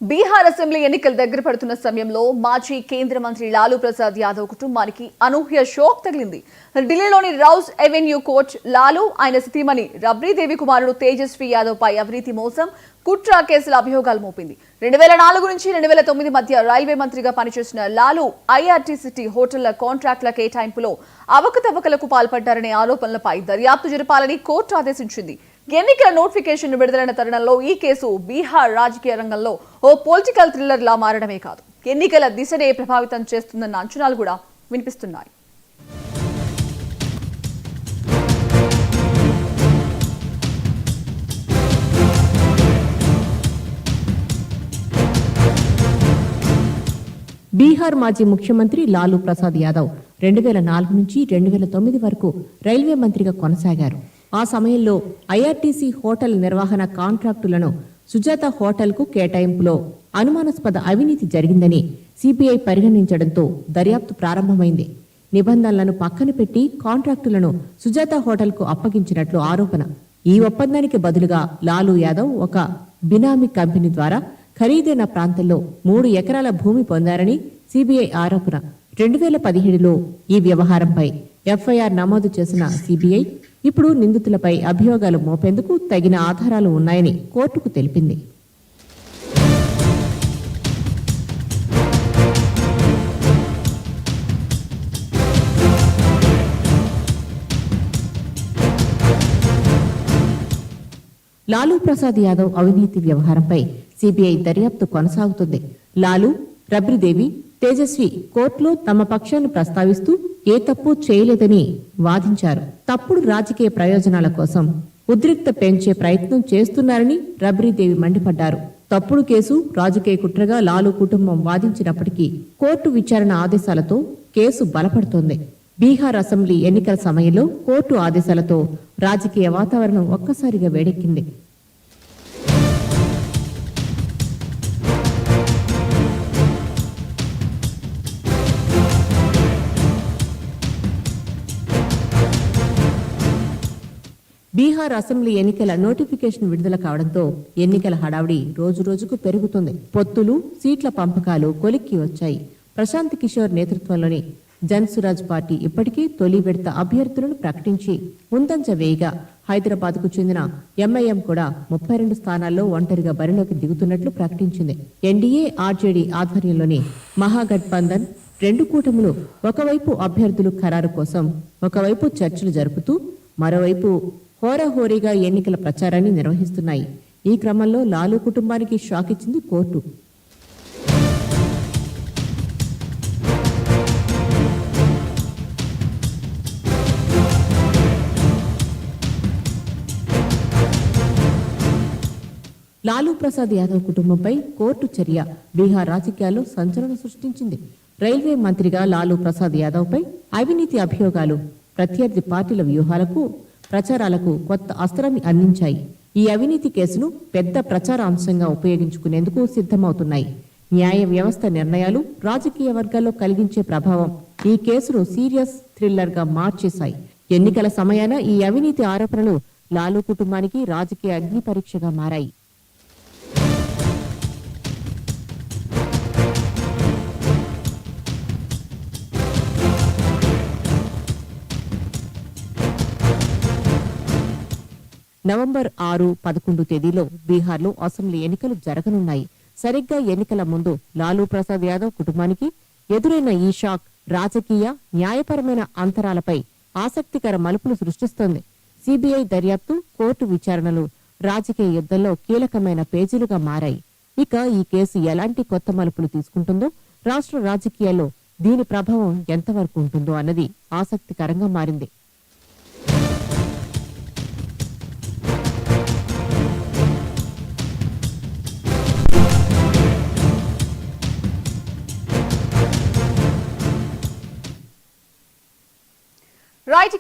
Bihar assembly ఎన్నికలు దగ్గర పడుతున్న సమయంలో మాజీ కేంద్ర మంత్రి లాలూ ప్రసాద్ యాదవ్ కుటుంబానికి అనూహ్య షాక్ తగిలింది. ఢిల్లీలోని రౌస్ ఎవెన్యూ కోర్టు లాలూ, ఆయన సతీమణి రబ్రీదేవి కుమారుడు తేజస్వి యాదవ్ పై అవినీతి, మోసం, కుట్ర కేసుల అభియోగాలు మోపింది. 2004 నుంచి 2009 మధ్య రైల్వే మంత్రిగా పనిచేసిన లాలూ ఐఆర్టీసీ హోటళ్ల కాంట్రాక్టుల కేటాయింపులో అవకతవకలకు పాల్పడ్డారనే ఆరోపణలపై దర్యాప్తు జరపాలని కోర్టు ఆదేశించింది. ఎన్నికల నోటిఫికేషన్ విడుదలైన తరుణంలో ఈ కేసు బీహార్ రాజకీయ రంగంలో ఓ పొలిటికల్ థ్రిల్లర్ లా మారడమే కాదు, ఎన్నికల దిశనే ప్రభావితం చేస్తుందన్న అంచనాలు కూడా వినిపిస్తున్నాయి. బీహార్ మాజీ ముఖ్యమంత్రి లాలూ ప్రసాద్ యాదవ్ 2004 నుంచి 2009 వరకు రైల్వే మంత్రిగా కొనసాగారు. ఆ సమయంలో ఐఆర్టీసీ హోటల్ నిర్వహణ కాంట్రాక్టులను సుజాత హోటల్కు కేటాయింపులో అనుమానాస్పద అవినీతి జరిగిందని సిబిఐ పరిగణించడంతో దర్యాప్తు ప్రారంభమైంది. నిబంధనలను పక్కన పెట్టి కాంట్రాక్టులను సుజాత హోటల్కు అప్పగించినట్లు ఆరోపణ. ఈ ఒప్పందానికి బదులుగా లాలూ యాదవ్ ఒక బినామీ కంపెనీ ద్వారా ఖరీదైన ప్రాంతంలో 3 ఎకరాల భూమి పొందారని సిబిఐ ఆరోపణ. 2017లో ఈ వ్యవహారంపై ఎఫ్ఐఆర్ నమోదు చేసిన సిబిఐ ఇప్పుడు నిందితులపై అభియోగాలు మోపేందుకు తగిన ఆధారాలు ఉన్నాయని కోర్టుకు తెలిపింది. లాలూ ప్రసాద్ యాదవ్ అవినీతి వ్యవహారంపై సిబిఐ దర్యాప్తు కొనసాగుతుంది. లాలూ, రబ్రీదేవి, తేజస్వి కోర్టులో తమ పక్షాన్ని ప్రస్తావిస్తూ ఏ తప్పు చేయలేదని వాదించారు. తప్పుడు రాజకీయ ప్రయోజనాల కోసం ఉద్రిక్త పెంచే ప్రయత్నం చేస్తున్నారని రబ్రీదేవి మండిపడ్డారు. తప్పుడు కేసు రాజకీయ కుట్రగా లాలూ కుటుంబం వాదించినప్పటికీ కోర్టు విచారణ ఆదేశాలతో కేసు బలపడుతోంది. బీహార్ అసెంబ్లీ ఎన్నికల సమయంలో కోర్టు ఆదేశాలతో రాజకీయ వాతావరణం ఒక్కసారిగా వేడెక్కింది. బీహార్ అసెంబ్లీ ఎన్నికల నోటిఫికేషన్ విడుదల కావడంతో ఎన్నికల హడావుడి రోజురోజుకు పెరుగుతుంది. పొత్తులు, సీట్ల పంపకాలు కొలిక్కి వచ్చాయి. ప్రశాంత్ కిషోర్ నేతృత్వంలోని జన్సురాజ్ పార్టీ ఇప్పటికే తొలి విడత అభ్యర్థులను ప్రకటించి ముందంజ వేయగా హైదరాబాద్కు చెందిన ఎంఐఎం కూడా 32 స్థానాల్లో ఒంటరిగా బరిలోకి దిగుతున్నట్లు ప్రకటించింది. ఎన్డీఏ, ఆర్జేడీ ఆధ్వర్యంలోని మహాగఠబంధన్ రెండు కూటములు ఒకవైపు అభ్యర్థులు ఖరారు కోసం ఒకవైపు చర్చలు జరుపుతూ మరోవైపు హోరాహోరీగా ఎన్నికల ప్రచారాన్ని నిర్వహిస్తున్నాయి. ఈ క్రమంలో లాలూ కుటుంబానికి షాక్ ఇచ్చింది కోర్టు. లాలూ ప్రసాద్ యాదవ్ కుటుంబంపై కోర్టు చర్య బీహార్ రాజకీయాల్లో సంచలనం సృష్టించింది. రైల్వే మంత్రిగా లాలూ ప్రసాద్ యాదవ్ పై అవినీతి అభియోగాలు ప్రత్యర్థి పార్టీల వ్యూహాలకు, ప్రచారాలకు కొత్త అస్త్రాన్ని అందించాయి. ఈ అవినీతి కేసును పెద్ద ప్రచార అంశంగా ఉపయోగించుకునేందుకు సిద్ధమవుతున్నాయి. న్యాయ వ్యవస్థ నిర్ణయాలు రాజకీయ వర్గాల్లో కలిగించే ప్రభావం ఈ కేసును సీరియస్ థ్రిల్లర్ గా మార్చేశాయి. ఎన్నికల సమయాన ఈ అవినీతి ఆరోపణలు లాలూ కుటుంబానికి రాజకీయ అగ్ని పరీక్షగా మారాయి. నవంబర్ 6, 11 తేదీలో బీహార్లో అసెంబ్లీ ఎన్నికలు జరగనున్నాయి. సరిగ్గా ఎన్నికల ముందు లాలూ ప్రసాద్ యాదవ్ కుటుంబానికి ఎదురైన ఈ షాక్ రాజకీయ, న్యాయపరమైన అంతరాలపై ఆసక్తికర మలుపులు సృష్టిస్తోంది. సిబిఐ దర్యాప్తు, కోర్టు విచారణలు రాజకీయ యుద్ధంలో కీలకమైన పేజీలుగా మారాయి. ఇక ఈ కేసు ఎలాంటి కొత్త మలుపులు తీసుకుంటుందో, రాష్ట్ర రాజకీయాల్లో దీని ప్రభావం ఎంతవరకు ఉంటుందో అన్నది ఆసక్తికరంగా మారింది. రైట్.